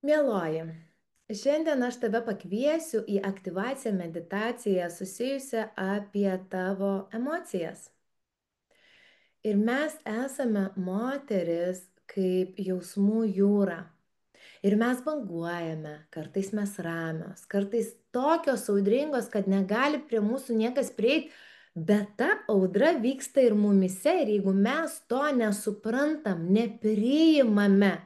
Mieloji, šiandien aš tave pakviesiu į aktyvaciją meditaciją susijusią apie tavo emocijas. Ir mes esame moteris kaip jausmų jūra. Ir mes banguojame, kartais mes ramios, kartais tokios audringos, kad negali prie mūsų niekas prieiti, bet ta audra vyksta ir mumise, ir jeigu mes to nesuprantam, nepriimame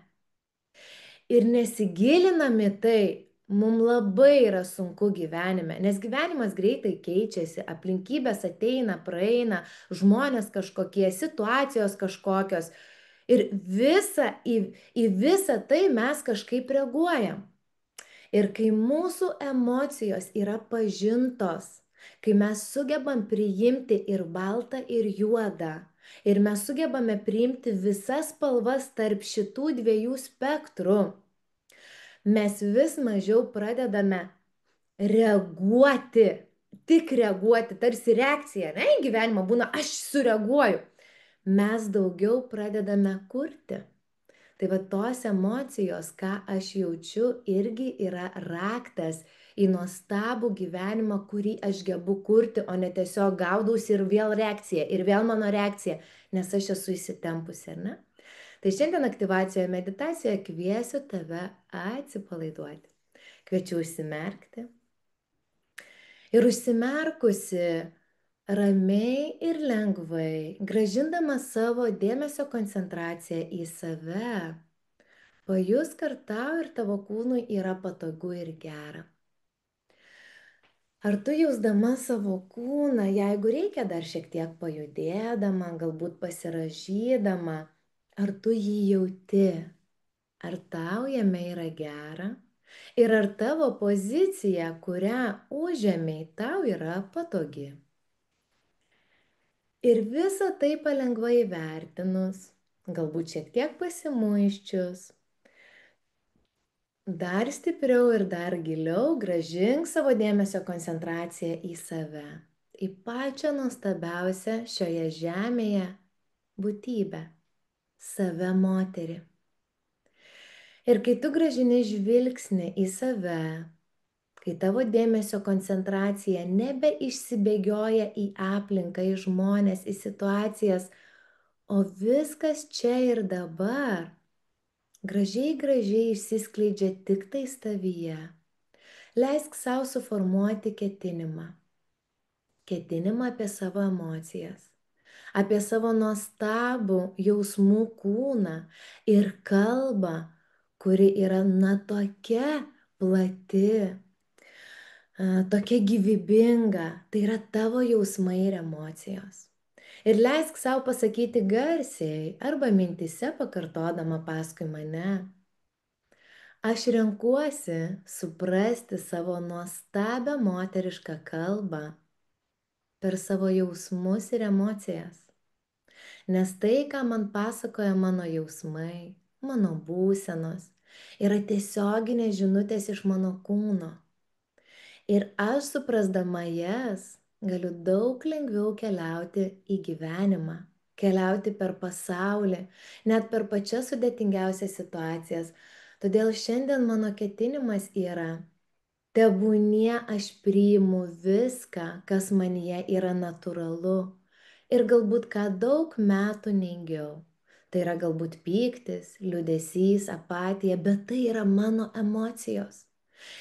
ir nesigilinam į tai, mums labai yra sunku gyvenime, nes gyvenimas greitai keičiasi, aplinkybės ateina, praeina, žmonės kažkokie, situacijos kažkokios. Ir į visą tai mes kažkaip reaguojam. Ir kai mūsų emocijos yra pažintos, kai mes sugebam priimti ir baltą, ir juodą, ir mes sugebame priimti visas spalvas tarp šitų dviejų spektrų, mes vis mažiau pradedame reaguoti, tik reaguoti, tarsi reakcija, ne, į gyvenimą būna, aš sureaguoju. Mes daugiau pradedame kurti. Tai va tos emocijos, ką aš jaučiu, irgi yra raktas į nuostabų gyvenimą, kurį aš gebu kurti, o ne tiesiog gaudausi ir vėl reakcija, ir vėl mano reakcija, nes aš esu įsitempusi, ar ne? Tai šiandien aktyvacijoje meditacijoje kviesiu tave atsipalaiduoti. Kviečiu užsimerkti. Ir užsimerkusi ramiai ir lengvai, grąžindama savo dėmesio koncentraciją į save, pajusk, ar tau ir tavo kūnui yra patogu ir gera. Ar tu jausdama savo kūną, jeigu reikia dar šiek tiek pajudėdama, galbūt pasirašydama, ar tu jį jauti, ar tau jame yra gera ir ar tavo pozicija, kurią užėmei, tau yra patogi. Ir visą tai palengvai įvertinus, galbūt šiek tiek pasimuisčius, dar stipriau ir dar giliau grąžink savo dėmesio koncentraciją į save, į pačią nuostabiausią šioje žemėje būtybę - save moterį. Ir kai tu grąžini žvilgsnį į save, kai tavo dėmesio koncentracija nebeišsibėgioja į aplinką, į žmones, į situacijas, o viskas čia ir dabar gražiai, gražiai išsiskleidžia tik tais tavyje. Leisk savo suformuoti ketinimą. Ketinimą apie savo emocijas, apie savo nuostabų jausmų kūną ir kalbą, kuri yra tokia plati, tokia gyvybinga. Tai yra tavo jausmai ir emocijos. Ir leisk savo pasakyti garsiai arba mintyse pakartodama paskui mane. Aš renkuosi suprasti savo nuostabią moterišką kalbą per savo jausmus ir emocijas. Nes tai, ką man pasakoja mano jausmai, mano būsenos, yra tiesioginės žinutės iš mano kūno. Ir aš suprasdama jas, galiu daug lengviau keliauti į gyvenimą, keliauti per pasaulį, net per pačias sudėtingiausias situacijas. Todėl šiandien mano ketinimas yra: tebūnie aš priimu viską, kas manyje yra natūralu ir galbūt ką daug metų neigiau. Tai yra galbūt pyktis, liūdesys, apatija, bet tai yra mano emocijos.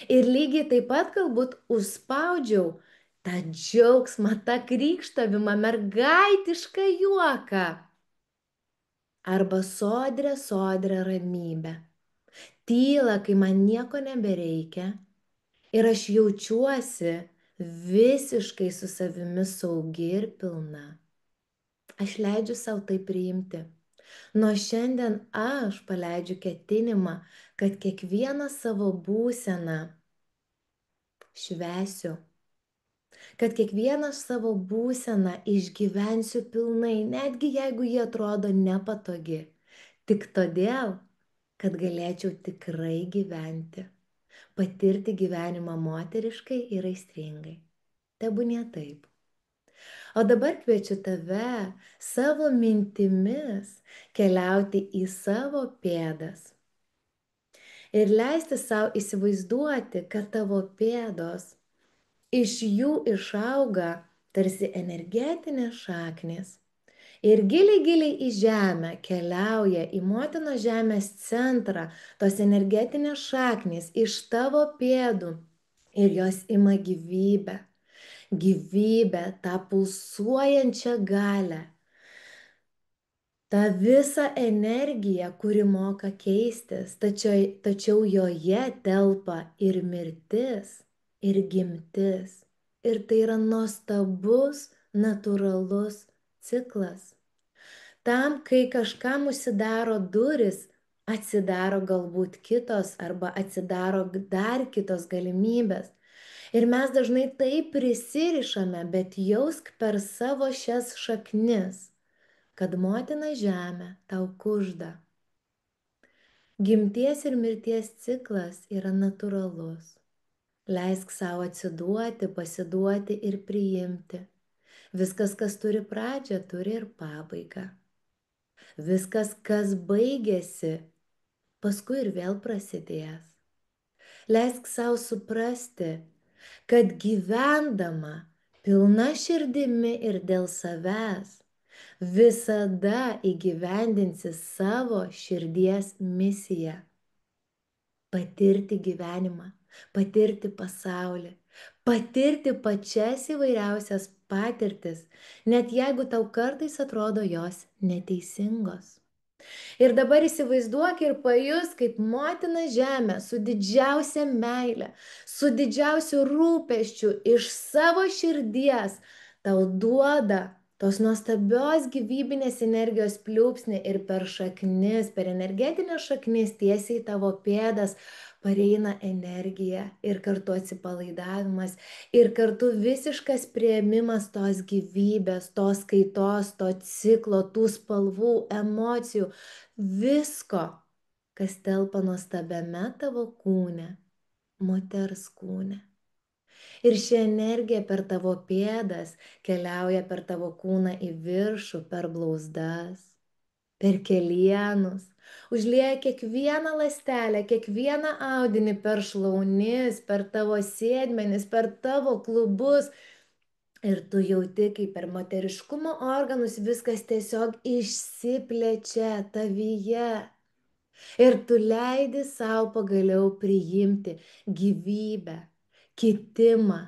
Ir lygiai taip pat galbūt užspaudžiau tą džiaugsmą, tą krykštavimą, mergaitišką juoką arba sodrę, sodrę ramybę. Tyla, kai man nieko nebereikia ir aš jaučiuosi visiškai su savimi saugi ir pilna. Aš leidžiu savo tai priimti. Nuo šiandien aš paleidžiu ketinimą, kad kiekvieną savo būseną švęsiu, kad kiekvieną savo būseną išgyvensiu pilnai, netgi jeigu ji atrodo nepatogi, tik todėl, kad galėčiau tikrai gyventi, patirti gyvenimą moteriškai ir aistringai. Tebūnie taip. O dabar kviečiu tave savo mintimis keliauti į savo pėdas. ir leisti sau įsivaizduoti, kad tavo pėdos iš jų išauga tarsi energetinės šaknys. Ir giliai, giliai į žemę keliauja į motinos žemės centrą tos energetinės šaknys iš tavo pėdų. Ir jos ima gyvybę, gyvybę, tą pulsuojančią galę, tą visą energiją, kuri moka keistis, tačiau joje telpa ir mirtis, ir gimtis. Ir tai yra nuostabus, natūralus ciklas. Tam, kai kažkam užsidaro duris, atsidaro galbūt kitos arba atsidaro dar kitos galimybės. Ir mes dažnai taip prisirišame, bet jausk per savo šias šaknis, kad motina žemė tau kužda. Gimties ir mirties ciklas yra natūralus. Leisk savo atsiduoti, pasiduoti ir priimti. Viskas, kas turi pradžią, turi ir pabaigą. Viskas, kas baigėsi, paskui ir vėl prasidės. Leisk savo suprasti, kad gyvendama pilna širdimi ir dėl savęs, visada įgyvendinsi savo širdies misiją. Patirti gyvenimą, patirti pasaulį, patirti pačias įvairiausias patirtis, net jeigu tau kartais atrodo jos neteisingos. Ir dabar įsivaizduok ir pajus, kaip motina žemė su didžiausia meile, su didžiausiu rūpesčiu iš savo širdies tau duoda tos nuostabios gyvybinės energijos pliūpsnį ir per šaknis, per energetinės šaknis tiesiai į tavo pėdas pareina energija ir kartu atsipalaidavimas ir kartu visiškas priėmimas tos gyvybės, tos kaitos, to ciklo, tų spalvų, emocijų, visko, kas telpa nuostabiame tavo kūne, moters kūne. Ir ši energija per tavo pėdas keliauja per tavo kūną į viršų, per blauzdas, per kelienus, užlieja kiekvieną ląstelę, kiekvieną audinį per šlaunis, per tavo sėdmenis, per tavo klubus. Ir tu jauti, kaip per moteriškumo organus viskas tiesiog išsiplečia tavyje. Ir tu leidi savo pagaliau priimti gyvybę, kitimą,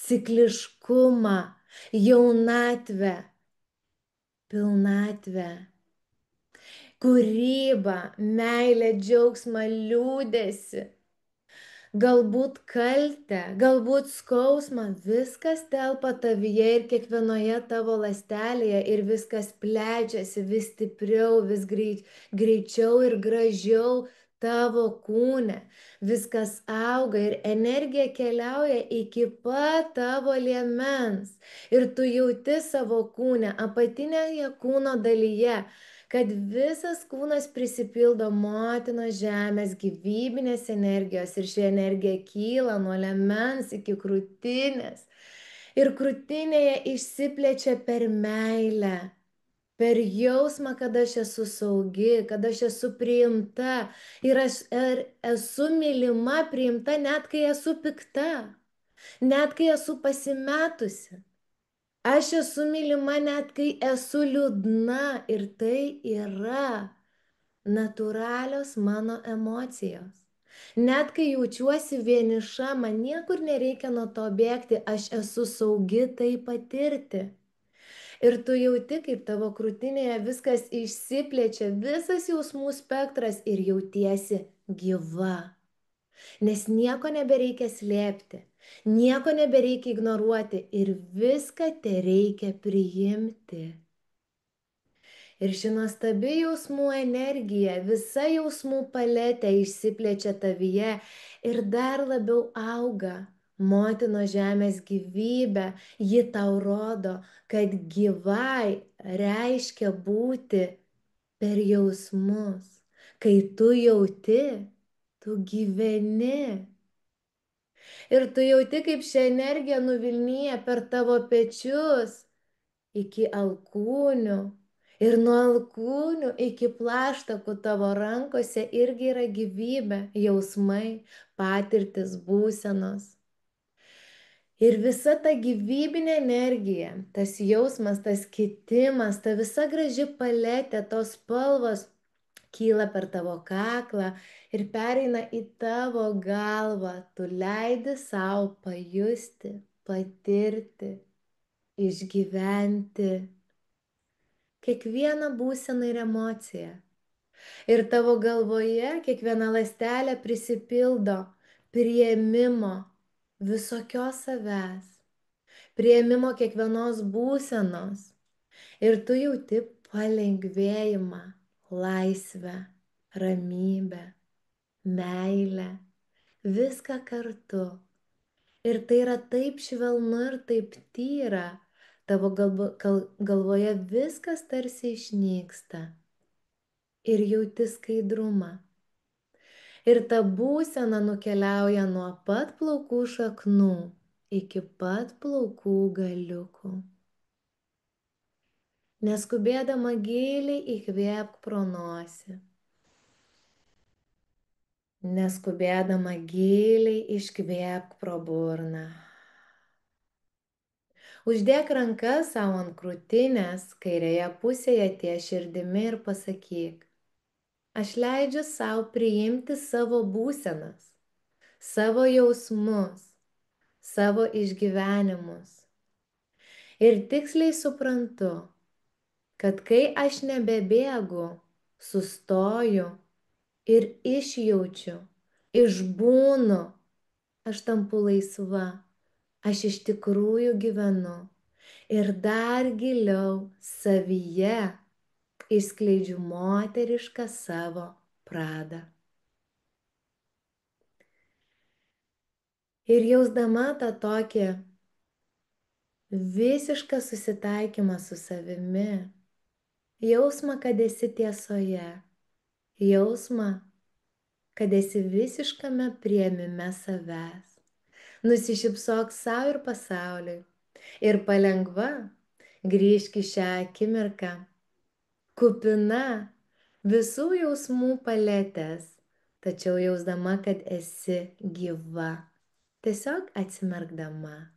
cikliškumą, jaunatvę, pilnatvę, kūrybą, meilę, džiaugsmą, liūdesį. Galbūt kaltę, galbūt skausmą, viskas telpa tavyje ir kiekvienoje tavo ląstelėje ir viskas plečiasi vis stipriau, vis greičiau ir gražiau tavo kūne. Viskas auga ir energija keliauja iki pat tavo liemens. Ir tu jauti savo kūne, apatinėje kūno dalyje, kad visas kūnas prisipildo motinos žemės gyvybinės energijos ir ši energija kyla nuo liemens iki krūtinės. Ir krūtinėje išsiplečia per meilę, per jausmą, kad aš esu saugi, kad aš esu priimta ir aš esu mylima, priimta net kai esu pikta, net kai esu pasimetusi. Aš esu mylima net kai esu liūdna ir tai yra natūralios mano emocijos. Net kai jaučiuosi vieniša, man niekur nereikia nuo to bėgti, aš esu saugi tai patirti. Ir tu jauti, kaip tavo krūtinėje viskas išsiplečia, visas jausmų spektras ir jautiesi gyva. Nes nieko nebereikia slėpti, nieko nebereikia ignoruoti ir viską tereikia priimti. Ir ši nuostabi jausmų energija, visa jausmų paletė išsiplečia tavyje ir dar labiau auga. Motino žemės gyvybė, ji tau rodo, kad gyvai reiškia būti per jausmus. Kai tu jauti, tu gyveni. Ir tu jauti, kaip ši energija nuvilnyja per tavo pečius iki alkūnių, Ir nuo alkūnių iki plaštakų tavo rankose irgi yra gyvybė, jausmai, patirtis, būsenos. Ir visa ta gyvybinė energija, tas jausmas, tas kitimas, ta visa graži paletė, tos spalvos kyla per tavo kaklą ir pereina į tavo galvą. Tu leidi savo pajusti, patirti, išgyventi kiekvieną būseną ir emociją. Ir tavo galvoje kiekviena ląstelė prisipildo priėmimo visokios savęs, priėmimo kiekvienos būsenos. Ir tu jauti palengvėjimą, laisvę, ramybę, meilę, viską kartu. Ir tai yra taip švelnu ir taip tyra, tavo galvoje viskas tarsi išnyksta. Ir jauti skaidrumą. Ir ta būsena nukeliauja nuo pat plaukų šaknų iki pat plaukų galiukų. Neskubėdama giliai įkvėpk pro nosį. Neskubėdama giliai iškvėpk pro burną. Uždėk rankas savo ant krūtinės, kairėje pusėje ties širdimi ir pasakyk: aš leidžiu savo priimti savo būsenas, savo jausmus, savo išgyvenimus. Ir tiksliai suprantu, kad kai aš nebebėgu, sustoju ir išjaučiu, išbūnu, aš tampu laisva, aš iš tikrųjų gyvenu ir dar giliau savyje išskleidžiu moterišką savo pradą. Ir jausdama tą tokį visišką susitaikymą su savimi, jausmą, kad esi tiesoje, jausmą, kad esi visiškame priėmime savęs. Nusišypsok savo ir pasauliui ir palengva grįžk į šią akimirką, kupina visų jausmų paletės, tačiau jausdama, kad esi gyva, tiesiog atsimerkdama.